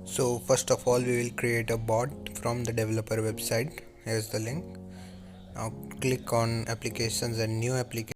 So first of all we will create a bot from the developer website. Here's the link. Now click on applications and new application.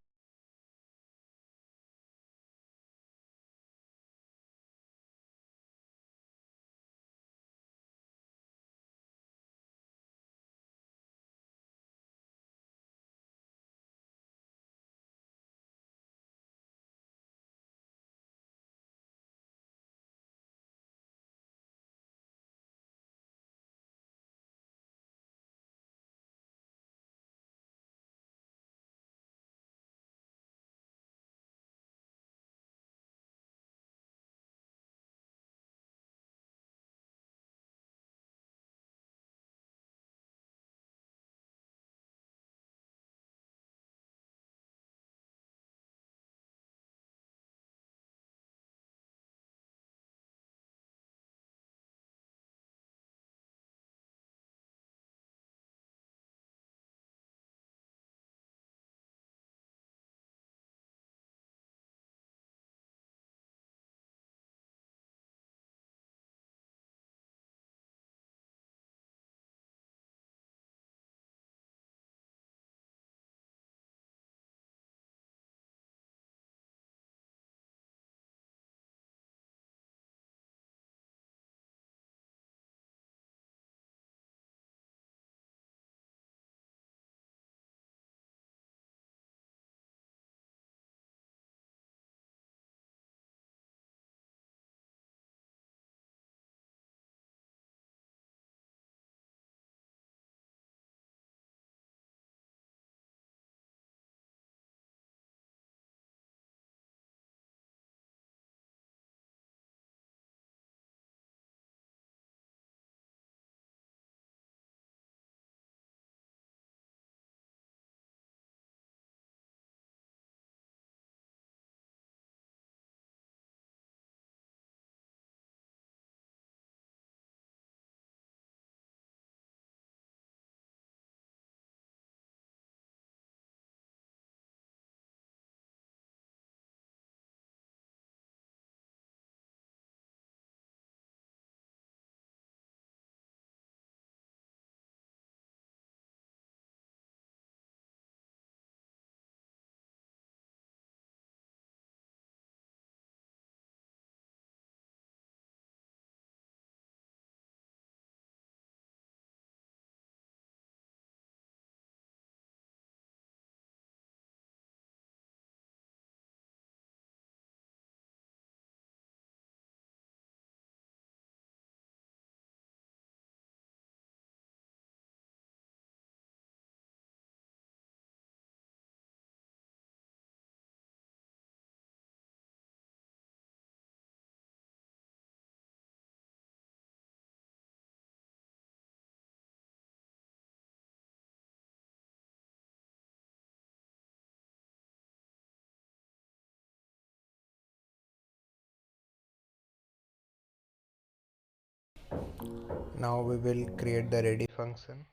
Now we will create the ready function.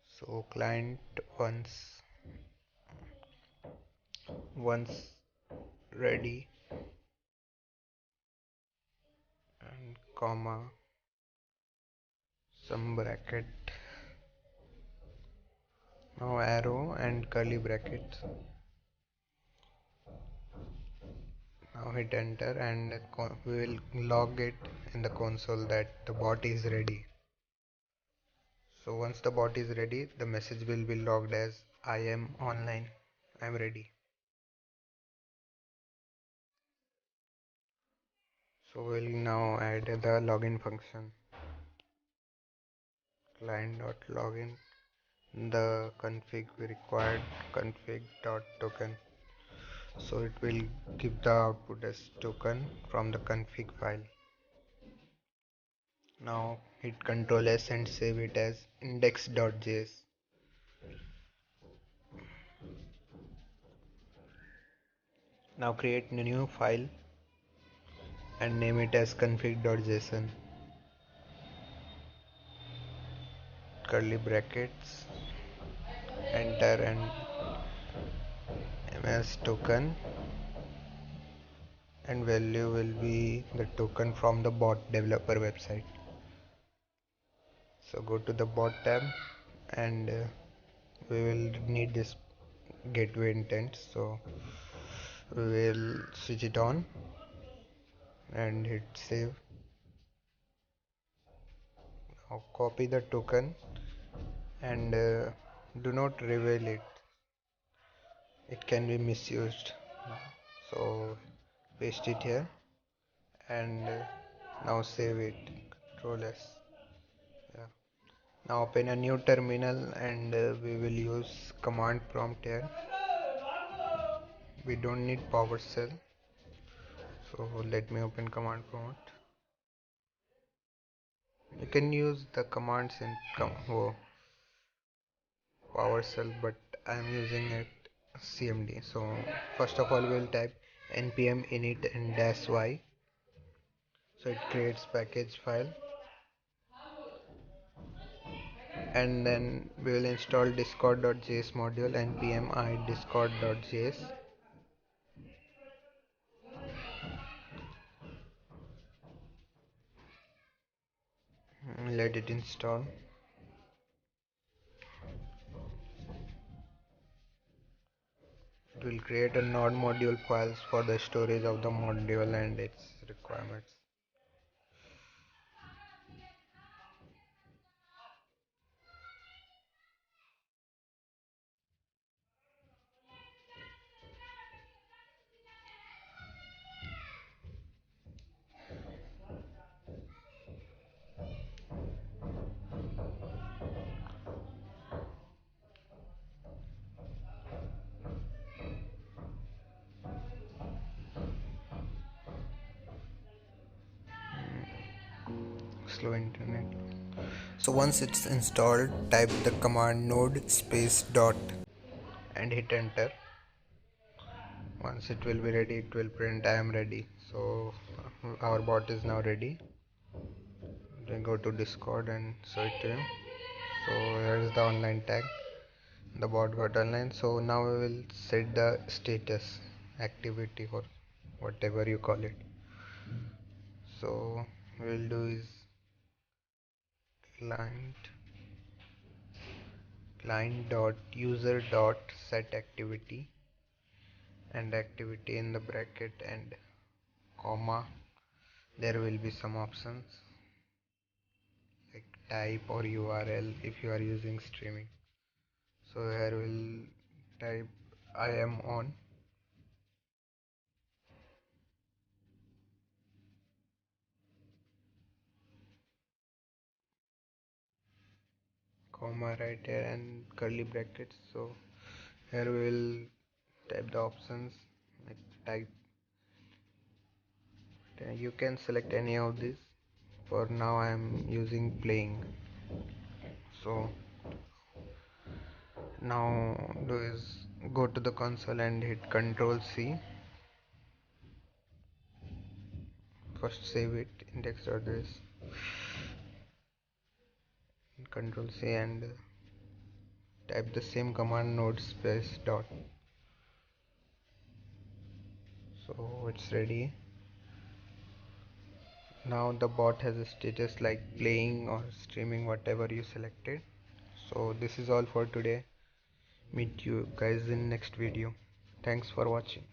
So client once ready and comma some bracket, now arrow and curly brackets. Now hit enter and we will log it in the console that the bot is ready. So once the bot is ready, the message will be logged as I am online, I am ready. So we'll now add the login function. Client.login, the config required config.token. So it will give the output as token from the config file. Now hit Ctrl S and save it as index.js. Now create a new file and name it as config.json, curly brackets, enter and ms token and value will be the token from the bot developer website. So go to the bot tab, and we will need this gateway intent, so we will switch it on and hit save. Now copy the token and do not reveal it, it can be misused. So paste it here, and now save it. Control S. Yeah. Now open a new terminal, and we will use command prompt here. We don't need PowerShell, so let me open command prompt. You can use the commands in PowerShell, but I am using it CMD. So first of all, we'll type npm init and -y, so it creates package file, and then we will install discord.js module npm I discord.js. Let it install. It will create a node module files for the storage of the module and its requirements. Slow internet. So once it's installed, type the command node space dot and hit enter. Once it will be ready, it will print I am ready. So our bot is now ready. Then go to Discord and show it to him. So here is the online tag. The bot got online. So now we will set the status, activity, or whatever you call it. So we will do is client dot user dot set activity, and activity in the bracket and comma. There will be some options like type or URL if you are using streaming. So here we'll type I am on, comma right here and curly brackets. So here we'll type the options like type. You can select any of these. For now I am using playing. So now do is go to the console and hit Control C. First save it, index.this, Control C, and type the same command node space dot. So it's ready. Now the bot has a status like playing or streaming, whatever you selected. So this is all for today. Meet you guys in next video. Thanks for watching.